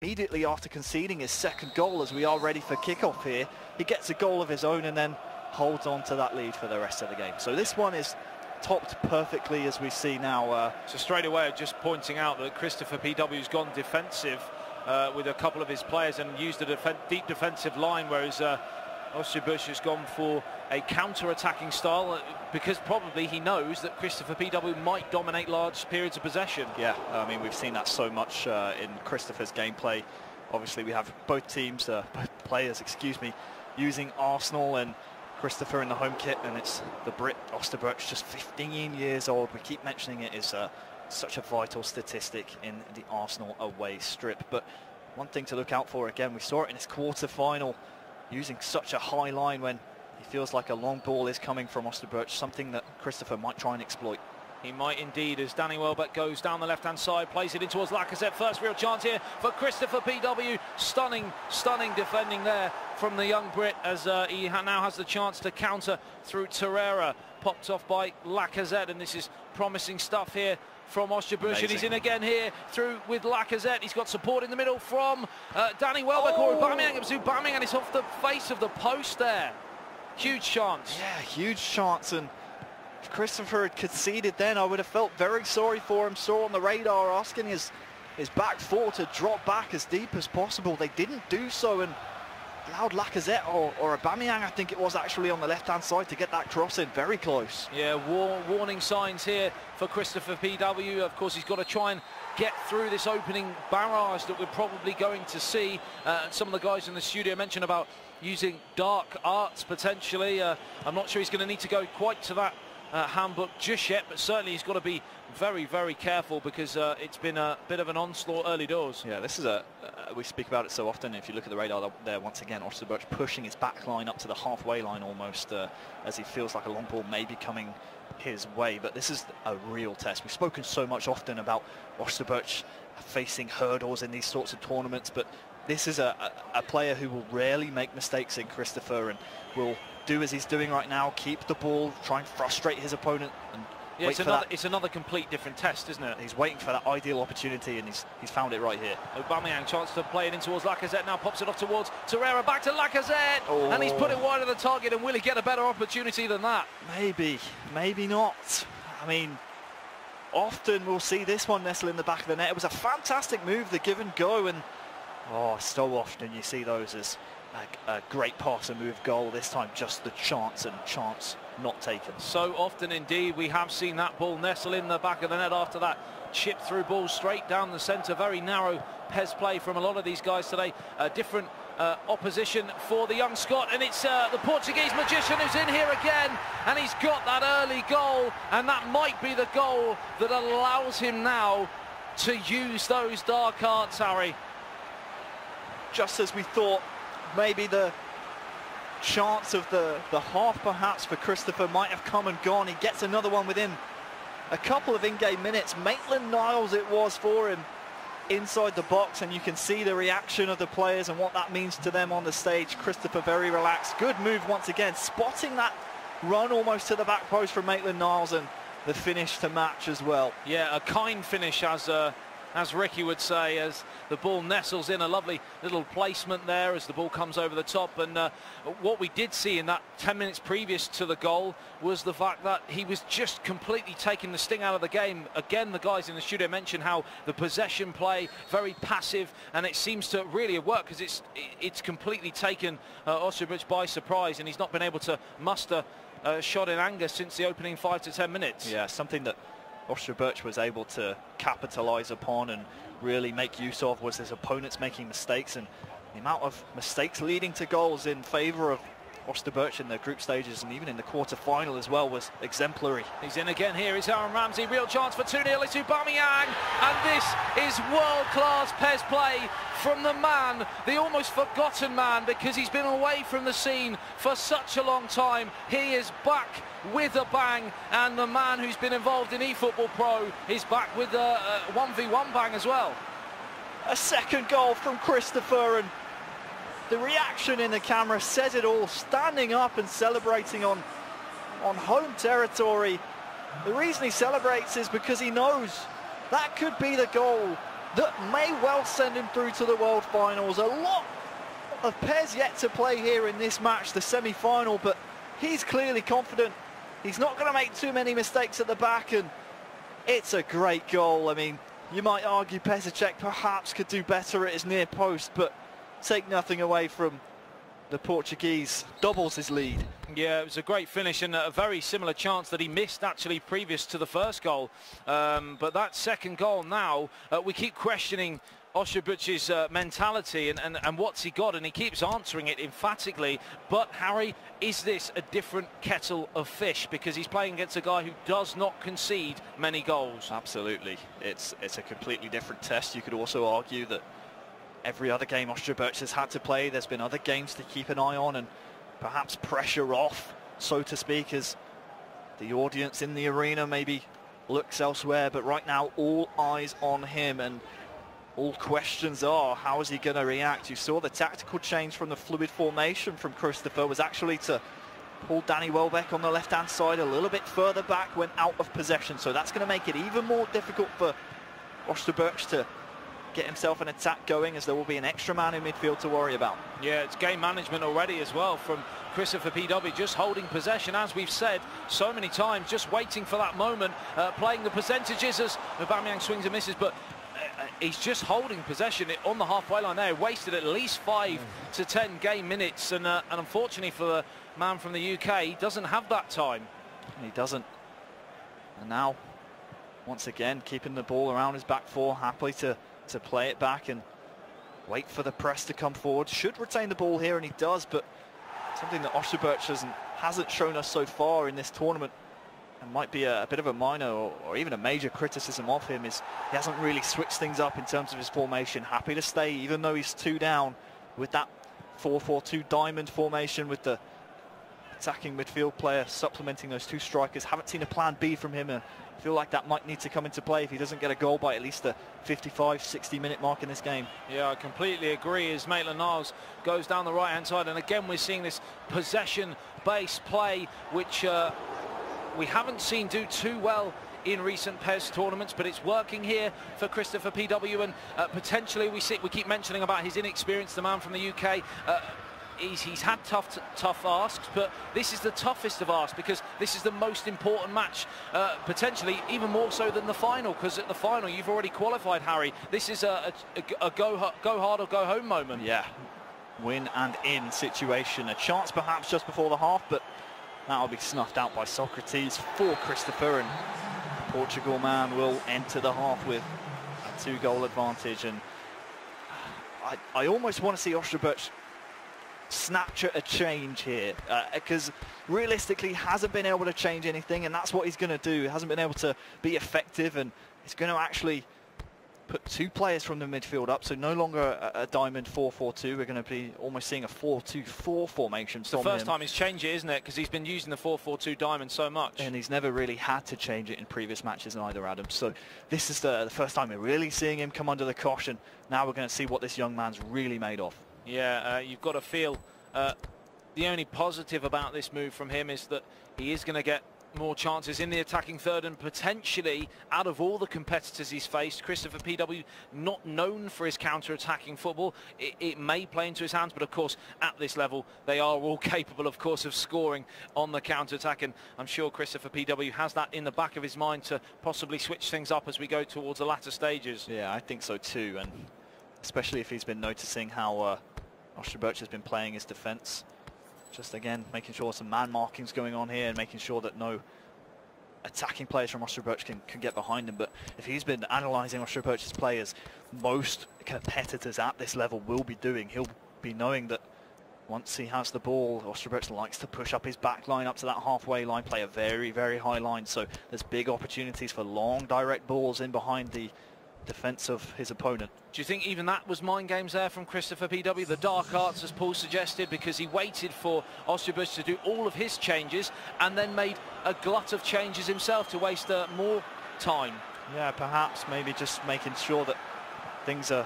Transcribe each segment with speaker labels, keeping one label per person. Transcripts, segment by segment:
Speaker 1: Immediately after conceding his second goal, as we are ready for kickoff here, he gets a goal of his own and then holds on to that lead for the rest of the game. So this one is topped perfectly, as we see now.
Speaker 2: So straight away, just pointing out that Christopher PW's gone defensive with a couple of his players and used a deep defensive line, whereas OSTRYBUCH has gone for a counter-attacking style because probably he knows that Christopher PW might dominate large periods of possession.
Speaker 1: Yeah, I mean, we've seen that so much in Christopher's gameplay. Obviously, we have both teams, both players, excuse me, using Arsenal and Christopher in the home kit, and it's the Brit OSTRYBUCH, just 15 years old. We keep mentioning it is such a vital statistic in the Arsenal away strip. But one thing to look out for, again, we saw it in his quarter-final, using such a high line when he feels like a long ball is coming from OSTRYBUCH, something that Christopher might try and exploit.
Speaker 2: He might indeed, as Danny Welbeck goes down the left-hand side, plays it in towards Lacazette. First real chance here for Christopher PW. Stunning defending there from the young Brit, as he now has the chance to counter through Torreira. Popped off by Lacazette, and this is promising stuff here from OSTRYBUCH, and he's in again here through with Lacazette. He's got support in the middle from Danny Welbeck or Aubameyang. It was Aubameyang, and it's off the face of the post there. Huge chance.
Speaker 1: Yeah, huge chance, and if Christopher had conceded then, I would have felt very sorry for him. Saw on the radar asking his back four to drop back as deep as possible. They didn't do so, and allowed Lacazette or Aubameyang, I think it was, actually on the left-hand side to get that cross in very close.
Speaker 2: Yeah, warning signs here for Christopher PW. Of course, he's got to try and get through this opening barrage that we're probably going to see. Some of the guys in the studio mentioned about using dark arts potentially. I'm not sure he's going to need to go quite to that handbook just yet, but certainly he's got to be very, very careful because it's been a bit of an onslaught early doors.
Speaker 1: Yeah, this is we speak about it so often. If you look at the radar there, once again, OSTRYBUCH pushing his back line up to the halfway line almost, as he feels like a long ball may be coming his way. But this is a real test. We've spoken so much often about OSTRYBUCH facing hurdles in these sorts of tournaments, but this is a player who will rarely make mistakes in Christopher and will do as he's doing right now, keep the ball, try and frustrate his opponent, and
Speaker 2: yeah, it's another complete different test, isn't it?
Speaker 1: He's waiting for that ideal opportunity, and he's found it right here.
Speaker 2: Aubameyang, chance to play it in towards Lacazette, now pops it off towards Torreira, back to Lacazette, and he's put it wide of the target, and will he get a better opportunity than that?
Speaker 1: Maybe not. I mean, often we'll see this one nestle in the back of the net. It was a fantastic move, the give and go, and so often you see those as a great pass and move goal. This time just the chance not taken.
Speaker 2: So often indeed we have seen that ball nestle in the back of the net after that chip through ball straight down the centre. Very narrow PES play from a lot of these guys today. Different opposition for the young Scot, and it's the Portuguese magician who's in here again, and he's got that early goal, and that might be the goal that allows him now to use those dark arts, Harry.
Speaker 1: Just as we thought, maybe the chance of the half perhaps for Christopher might have come and gone. He gets another one within a couple of in-game minutes. Maitland-Niles it was for him inside the box, and you can see the reaction of the players and what that means to them on the stage. Christopher very relaxed. Good move once again, spotting that run almost to the back post from Maitland-Niles, and the finish to match as well.
Speaker 2: Yeah, a kind finish, as Ricky would say, as the ball nestles in. A lovely little placement there as the ball comes over the top. And what we did see in that 10 minutes previous to the goal was the fact that he was just completely taking the sting out of the game. Again, the guys in the studio mentioned how the possession play, very passive, and it seems to really work because it's completely taken OSTRYBUCH by surprise, and he's not been able to muster a shot in anger since the opening 5 to 10 minutes.
Speaker 1: Yeah, something that OSTRYBUCH was able to capitalise upon and really make use of was his opponents making mistakes, and the amount of mistakes leading to goals in favour of OSTRYBUCH in the group stages and even in the quarter-final as well was exemplary.
Speaker 2: He's in again here, is Aaron Ramsey, real chance for 2-0, it's Aubameyang, and this is world-class PES play from the man, the almost forgotten man, because he's been away from the scene for such a long time. He is back with a bang, and the man who's been involved in eFootball Pro is back with a 1v1 bang as well.
Speaker 1: A second goal from Christopher, and the reaction in the camera says it all, standing up and celebrating on home territory. The reason he celebrates is because he knows that could be the goal that may well send him through to the World Finals. A lot of PES yet to play here in this match, the semi-final, but he's clearly confident. He's not going to make too many mistakes at the back, and it's a great goal. I mean, you might argue Pešiček perhaps could do better at his near post, but take nothing away from the Portuguese. Doubles his lead.
Speaker 2: Yeah, it was a great finish and a very similar chance that he missed actually previous to the first goal. But that second goal now, we keep questioning OSTRYBUCH's mentality and what's he got, and he keeps answering it emphatically. But Harry, is this a different kettle of fish, because he's playing against a guy who does not concede many goals?
Speaker 1: Absolutely, it's a completely different test. You could also argue that every other game OSTRYBUCH has had to play, there's been other games to keep an eye on and perhaps pressure off, so to speak, as the audience in the arena maybe looks elsewhere. But right now, all eyes on him, and all questions are, how is he going to react? You saw the tactical change from the fluid formation from Christopher was actually to pull Danny Welbeck on the left-hand side a little bit further back when out of possession. So that's going to make it even more difficult for OSTRYBUCH to get himself an attack going, as there will be an extra man in midfield to worry about.
Speaker 2: Yeah, it's game management already as well from Christopher PW, just holding possession, as we've said so many times, just waiting for that moment, playing the percentages as Aubameyang swings and misses, but he's just holding possession on the halfway line there. Wasted at least 5 to 10 game minutes, and unfortunately for the man from the UK, he doesn't have that time.
Speaker 1: He doesn't. And now, once again, keeping the ball around his back four, happily to play it back and wait for the press to come forward. Should retain the ball here, and he does, but something that OSTRYBUCH hasn't shown us so far in this tournament, and might be a bit of a minor or even a major criticism of him, is he hasn't really switched things up in terms of his formation. Happy to stay, even though he's 2 down, with that 4-4-2 diamond formation, with the attacking midfield player supplementing those 2 strikers. Haven't seen a plan B from him. I feel like that might need to come into play if he doesn't get a goal by at least the 55-60 minute mark in this game.
Speaker 2: Yeah, I completely agree, as Maitland-Niles goes down the right-hand side, and again we're seeing this possession-based play, which we haven't seen do too well in recent PES tournaments, but it's working here for Christopher PW, and potentially we keep mentioning about his inexperience, the man from the UK. He's had tough asks, but this is the toughest of asks, because this is the most important match, potentially even more so than the final, because at the final you've already qualified, Harry. This is a go hard or go home moment.
Speaker 1: Yeah, win and in situation. A chance perhaps just before the half, but that'll be snuffed out by Socrates for Christopher, and the Portugal man will enter the half with a 2-goal advantage. And I almost want to see OSTRYBUCH snatch at a change here, because realistically hasn't been able to change anything, and that's what he's going to do. He hasn't been able to be effective, and he's going to actually put 2 players from the midfield up, so no longer a diamond 4-4-2. We're going to be almost seeing a 4-2-4 formation. It's
Speaker 2: the first time he's changed it, isn't it? Because he's been using the 4-4-2 diamond so much,
Speaker 1: and he's never really had to change it in previous matches either, Adam. So this is the first time we're really seeing him come under the cosh, and now we're going to see what this young man's really made of.
Speaker 2: Yeah, you've got to feel the only positive about this move from him is that he is going to get more chances in the attacking third, and potentially out of all the competitors he's faced, Christopher PW, not known for his counter-attacking football, it may play into his hands, but of course at this level they are all capable, of course, of scoring on the counter-attack, and I'm sure Christopher PW has that in the back of his mind to possibly switch things up as we go towards the latter stages.
Speaker 1: Yeah, I think so too, and especially if he's been noticing how OSTRYBUCH has been playing his defence. Just again making sure some man markings going on here, and making sure that no attacking players from OSTRYBUCH can get behind him. But if he's been analysing OSTRYBUCH's players, most competitors at this level will be doing, he'll be knowing that once he has the ball, OSTRYBUCH likes to push up his back line up to that halfway line, play a very, very high line. So there's big opportunities for long direct balls in behind the defence of his opponent.
Speaker 2: Do you think even that was mind games there from Christopher PW? The dark arts, as Paul suggested, because he waited for OSTRYBUCH to do all of his changes and then made a glut of changes himself to waste more time.
Speaker 1: Yeah, perhaps maybe just making sure that things are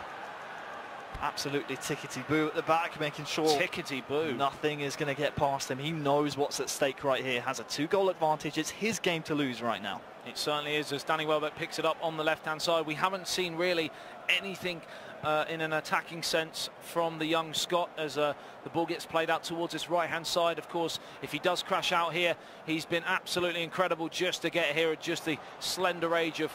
Speaker 1: Absolutely tickety-boo at the back, making sure
Speaker 2: tickety-boo.
Speaker 1: Nothing is going to get past him. He knows what's at stake right here. Has a 2-goal advantage. It's his game to lose right now.
Speaker 2: It certainly is, as Danny Welbeck picks it up on the left-hand side. We haven't seen really anything in an attacking sense from the young Scot as the ball gets played out towards his right-hand side. Of course, if he does crash out here, he's been absolutely incredible just to get here at just the slender age of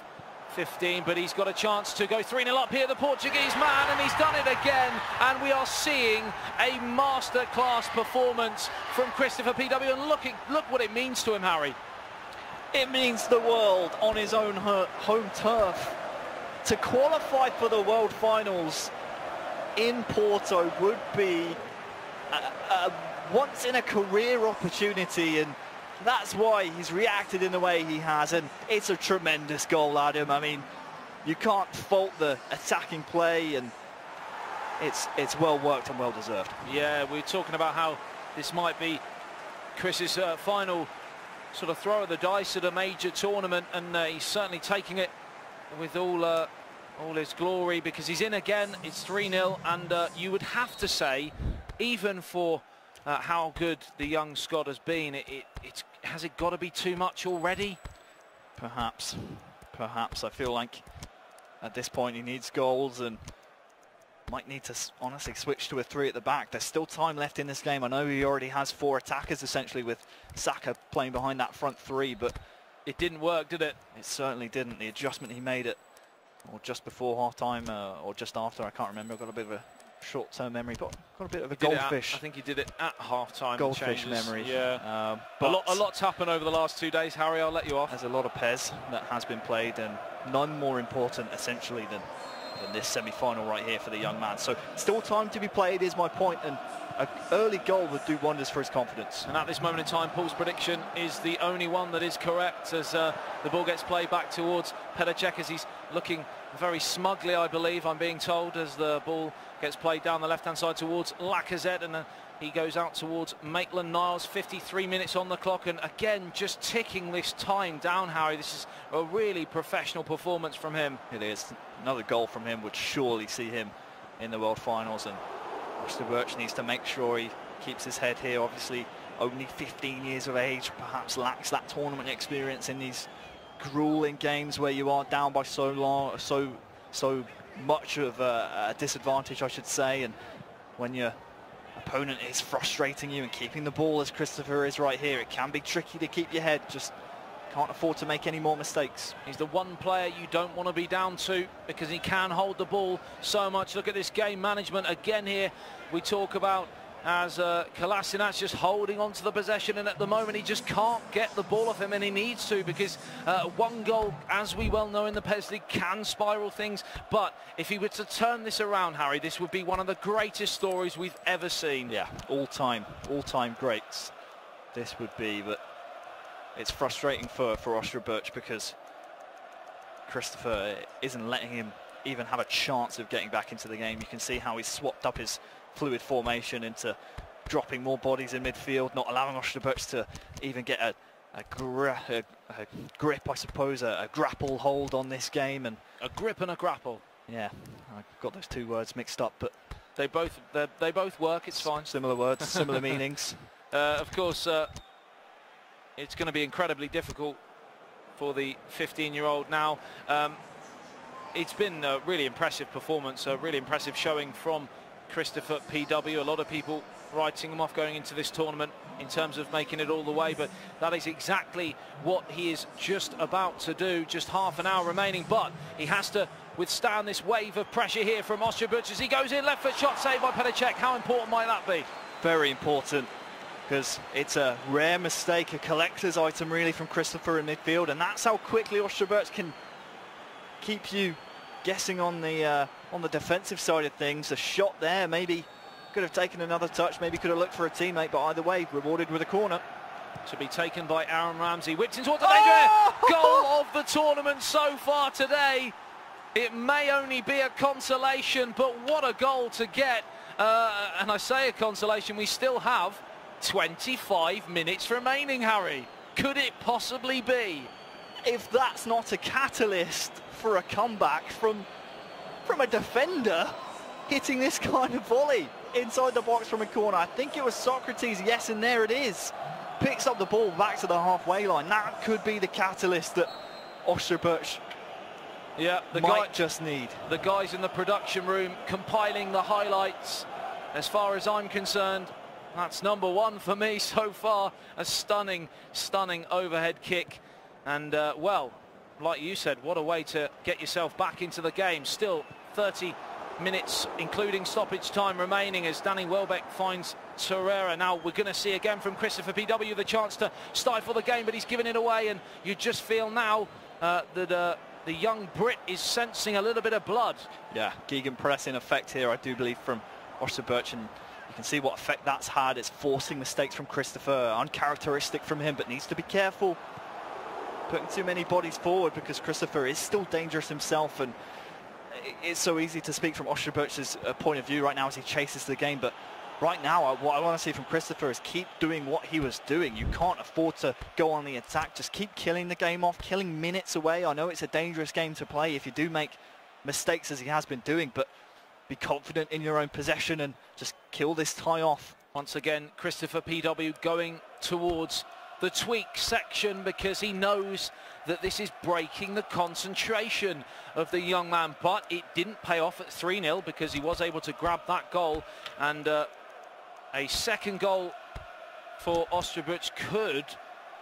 Speaker 2: 15, but he's got a chance to go 3-0 up here, the Portuguese man, and he's done it again, and we are seeing a masterclass performance from Christopher PW, and look what it means to him, Harry.
Speaker 1: It means the world on his own home turf. To qualify for the World Finals in Porto would be a once-in-a-career opportunity, and that's why he's reacted in the way he has, and it's a tremendous goal, Adam. I mean, you can't fault the attacking play, and it's well worked and well deserved.
Speaker 2: Yeah, we're talking about how this might be Chris's final sort of throw of the dice at a major tournament, and he's certainly taking it with all his glory, because he's in again. It's 3-0, and you would have to say, even for how good the young Scot has been, has it got to be too much already?
Speaker 1: Perhaps. I feel like at this point he needs goals and might need to honestly switch to a 3 at the back. There's still time left in this game. I know he already has 4 attackers essentially, with Saka playing behind that front 3, but
Speaker 2: it didn't work, did it?
Speaker 1: It certainly didn't. The adjustment he made or just before half-time or just after, I can't remember. I've got a bit of a short-term memory, but got a bit of a goldfish.
Speaker 2: I think he did it at half-time.
Speaker 1: Goldfish memory.
Speaker 2: Yeah. A lot's happened over the last 2 days, Harry. I'll let you off.
Speaker 1: There's a lot of PES that has been played, and none more important, essentially, than this semi-final right here for the young man. So still time to be played is my point, and an early goal would do wonders for his confidence.
Speaker 2: And at this moment in time, Paul's prediction is the only one that is correct, as the ball gets played back towards Petr Cech, as he's looking very smugly, I believe, I'm being told, as the ball gets played down the left-hand side towards Lacazette, and he goes out towards Maitland-Niles. 53 minutes on the clock, and again, just ticking this time down, Harry. This is a really professional performance from him.
Speaker 1: It is. Another goal from him would surely see him in the World Finals, and OSTRYBUCH needs to make sure he keeps his head here. Obviously, only 15 years of age, perhaps lacks that tournament experience in these grueling games where you are down by so much of a disadvantage, I should say, and when your opponent is frustrating you and keeping the ball as Christopher is right here, it can be tricky to keep your head. Just can't afford to make any more mistakes.
Speaker 2: He's the one player you don't want to be down to, because he can hold the ball so much. Look at this game management again here. We talk about as Kolasinac just holding on to the possession, and at the moment he just can't get the ball off him, and he needs to, because one goal, as we well know in the PES League, can spiral things. But if he were to turn this around, Harry, this would be one of the greatest stories we've ever seen.
Speaker 1: Yeah, all-time greats this would be, but it's frustrating for OSTRYBUCH, because Christopher isn't letting him even have a chance of getting back into the game. You can see how he's swapped up his fluid formation into dropping more bodies in midfield, not allowing OSTRYBUCH to even get a grip, I suppose, a grapple hold on this game. And
Speaker 2: a grip and a grapple.
Speaker 1: Yeah, I got those 2 words mixed up, but
Speaker 2: they both work. It's fine.
Speaker 1: Similar words, similar meanings.
Speaker 2: Of course, it's going to be incredibly difficult for the 15-year-old now. It's been a really impressive performance, a really impressive showing from Christopher PW. A lot of people writing him off going into this tournament in terms of making it all the way, but that is exactly what he is just about to do. Just half an hour remaining, but he has to withstand this wave of pressure here from OSTRYBUCH as he goes in. Left foot shot saved by Petr Cech. How important might that be?
Speaker 1: Very important, because it's a rare mistake, a collector's item really from Christopher in midfield, and that's how quickly OSTRYBUCH can keep you guessing on the defensive side of things. The shot there maybe could have taken another touch, maybe could have looked for a teammate, but either way, rewarded with a corner.
Speaker 2: To be taken by Aaron Ramsey, whipped in towards the danger area. Goal of the tournament so far today. It may only be a consolation, but what a goal to get. And I say a consolation, we still have 25 minutes remaining, Harry. Could it possibly be?
Speaker 1: If that's not a catalyst for a comeback from a defender, hitting this kind of volley inside the box from a corner. I think it was Socrates, yes, and there it is. Picks up the ball back to the halfway line. That could be the catalyst that OSTRYBUCH might just need.
Speaker 2: The guys in the production room compiling the highlights. As far as I'm concerned, that's number one for me so far. A stunning, stunning overhead kick. And, well, like you said, what a way to get yourself back into the game. Still 30 minutes, including stoppage time remaining, as Danny Welbeck finds Torreira. Now we're going to see again from Christopher PW the chance to stifle the game, but he's given it away, and you just feel now that the young Brit is sensing a little bit of blood.
Speaker 1: Yeah, gegenpress in effect here, I do believe, from OSTRYBUCH, and you can see what effect that's had. It's forcing mistakes from Christopher, uncharacteristic from him, but needs to be careful putting too many bodies forward, because Christopher is still dangerous himself, and it's so easy to speak from OSTRYBUCH's point of view right now as he chases the game. But right now, what I want to see from Christopher is keep doing what he was doing. You can't afford to go on the attack. Just keep killing the game off, killing minutes away. I know it's a dangerous game to play if you do make mistakes, as he has been doing, but be confident in your own possession and just kill this tie off.
Speaker 2: Once again, Christopher PW going towards the tweak section, because he knows that this is breaking the concentration of the young man, but it didn't pay off at 3-0 because he was able to grab that goal, and a second goal for OSTRYBUCH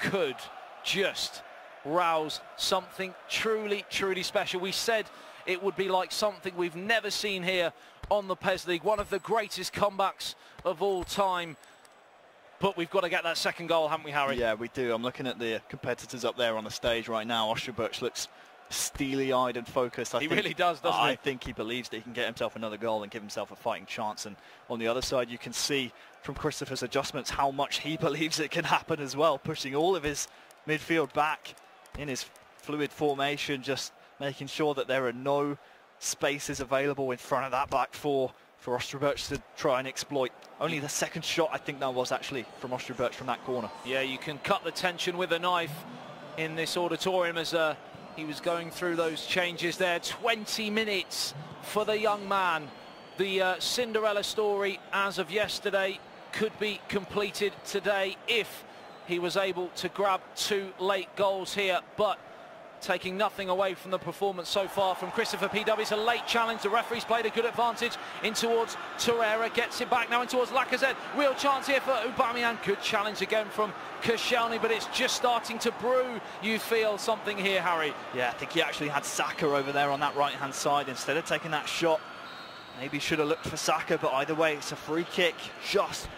Speaker 2: could just rouse something truly, truly special. We said it would be like something we've never seen here on the PES League, one of the greatest comebacks of all time. But we've got to get that second goal, haven't we, Harry?
Speaker 1: Yeah, we do. I'm looking at the competitors up there on the stage right now. OSTRYBUCH looks steely-eyed and focused.
Speaker 2: He really does, doesn't he?
Speaker 1: I think he believes that he can get himself another goal and give himself a fighting chance. And on the other side, you can see from Christopher's adjustments how much he believes it can happen as well, pushing all of his midfield back in his fluid formation, just making sure that there are no spaces available in front of that back four for OSTRYBUCH to try and exploit. Only the second shot, I think that was actually from OSTRYBUCH from that corner.
Speaker 2: Yeah, you can cut the tension with a knife in this auditorium as he was going through those changes there. 20 minutes for the young man. The Cinderella story as of yesterday could be completed today if he was able to grab 2 late goals here, but taking nothing away from the performance so far from Christopher PW. It's a late challenge. The referee's played a good advantage in towards Torreira. Gets it back now in towards Lacazette. Real chance here for Aubameyang. Good challenge again from Koscielny, but it's just starting to brew. You feel something here, Harry?
Speaker 1: Yeah, I think he actually had Saka over there on that right-hand side. Instead of taking that shot, maybe should have looked for Saka, but either way, it's a free kick just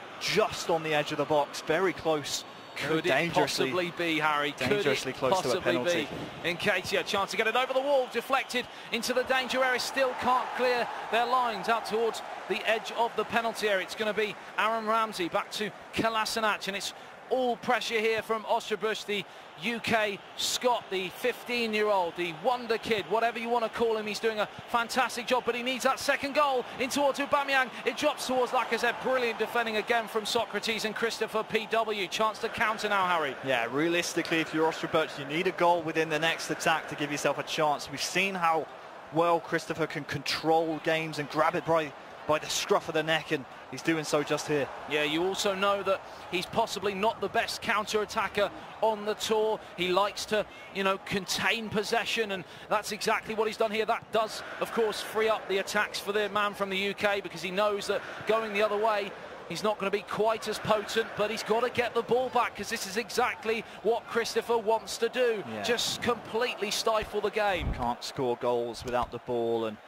Speaker 1: on the edge of the box. Very close.
Speaker 2: Could it possibly be, Harry?
Speaker 1: Dangerously close to a penalty.
Speaker 2: Nketiah, chance to get it over the wall, deflected into the danger area, still can't clear their lines out towards the edge of the penalty area. It's going to be Aaron Ramsey back to Kolasinac, and it's all pressure here from OSTRYBUCH, the UK Scot, the 15-year-old, the wonder kid, whatever you want to call him. He's doing a fantastic job, but he needs that second goal in towards Aubameyang. It drops towards Lacazette. Brilliant defending again from Socrates and Christopher PW. Chance to counter now, Harry.
Speaker 1: Yeah, realistically, if you're OSTRYBUCH, you need a goal within the next attack to give yourself a chance. We've seen how well Christopher can control games and grab it by the scruff of the neck, and he's doing so just here. Yeah,
Speaker 2: you also know that he's possibly not the best counter-attacker on the tour. He likes to, you know, contain possession, and that's exactly what he's done here. That does, of course, free up the attacks for the man from the UK, because he knows that going the other way, he's not going to be quite as potent, but he's got to get the ball back, because this is exactly what Christopher wants to do. Yeah. Just completely stifle the game.
Speaker 1: Can't score goals without the ball, and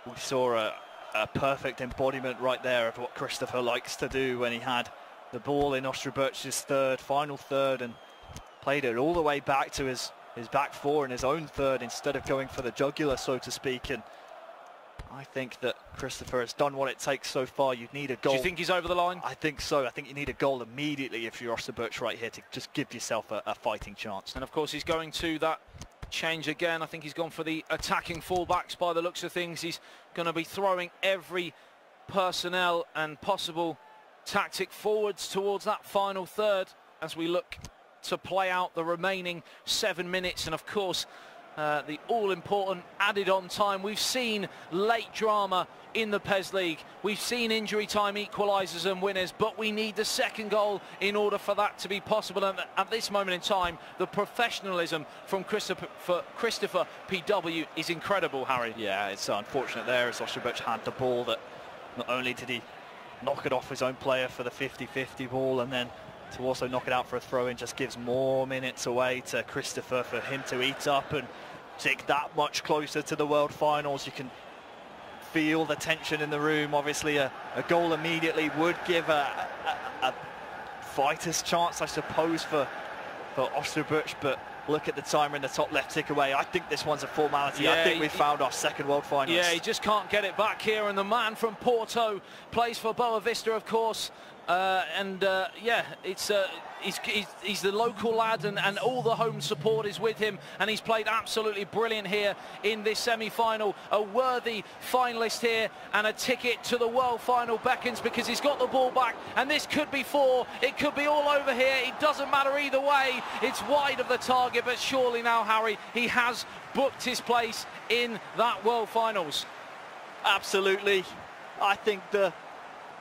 Speaker 1: we saw a perfect embodiment right there of what Christopher likes to do when he had the ball in OSTRYBUCH's final third, and played it all the way back to his back four in his own third instead of going for the jugular, so to speak. And I think that Christopher has done what it takes so far. You'd need a goal.
Speaker 2: Do you think he's over the line?
Speaker 1: I think so. I think you need a goal immediately if you're OSTRYBUCH right here to just give yourself a fighting chance.
Speaker 2: And of course he's going to that change again. I think he's gone for the attacking fullbacks by the looks of things. He's going to be throwing every personnel and possible tactic forwards towards that final third as we look to play out the remaining 7 minutes. And of course, the all-important added-on time. We've seen late drama in the PES League. We've seen injury time equalisers and winners, but we need the second goal in order for that to be possible. And at this moment in time, the professionalism from Christopher PW is incredible, Harry.
Speaker 1: Yeah, it's unfortunate there as OSTRYBUCH had the ball, that not only did he knock it off his own player for the 50-50 ball, and then to also knock it out for a throw-in just gives more minutes away to Christopher for him to eat up and take that much closer to the World Finals. You can feel the tension in the room. Obviously a goal immediately would give a fighter's chance, I suppose, for OSTRYBUCH, but look at the timer in the top left tick away. I think this one's a formality. I think we've found our second World Finals.
Speaker 2: Yeah, he just can't get it back here, and the man from Porto plays for Boa Vista, of course. Yeah, he's the local lad, and all the home support is with him, and he's played absolutely brilliant here in this semi-final. A worthy finalist here, and a ticket to the World Final beckons, because he's got the ball back, and this could be 4. It could be all over here. It doesn't matter either way. It's wide of the target, but surely now, Harry, he has booked his place in that World Finals.
Speaker 1: Absolutely. I think the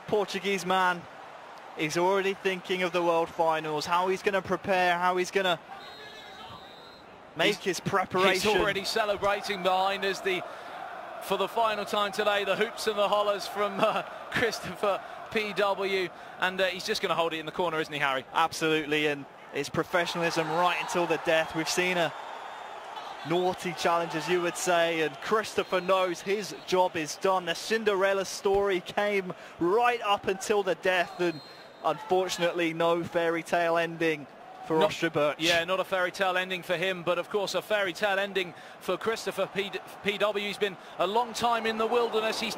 Speaker 1: Portuguese man is already thinking of the World Finals, how he's going to prepare, how he's going to make his preparation.
Speaker 2: He's already celebrating behind us for the final time today, the hoops and the hollers from Christopher PW, and he's just going to hold it in the corner, isn't he, Harry?
Speaker 1: Absolutely, and it's professionalism right until the death. We've seen a naughty challenge, as you would say, and Christopher knows his job is done. The Cinderella story came right up until the death, and unfortunately no fairy tale ending for OSTRYBUCH.
Speaker 2: Yeah, not a fairy tale ending for him, but of course a fairy tale ending for Christopher PW. He's been a long time in the wilderness. He's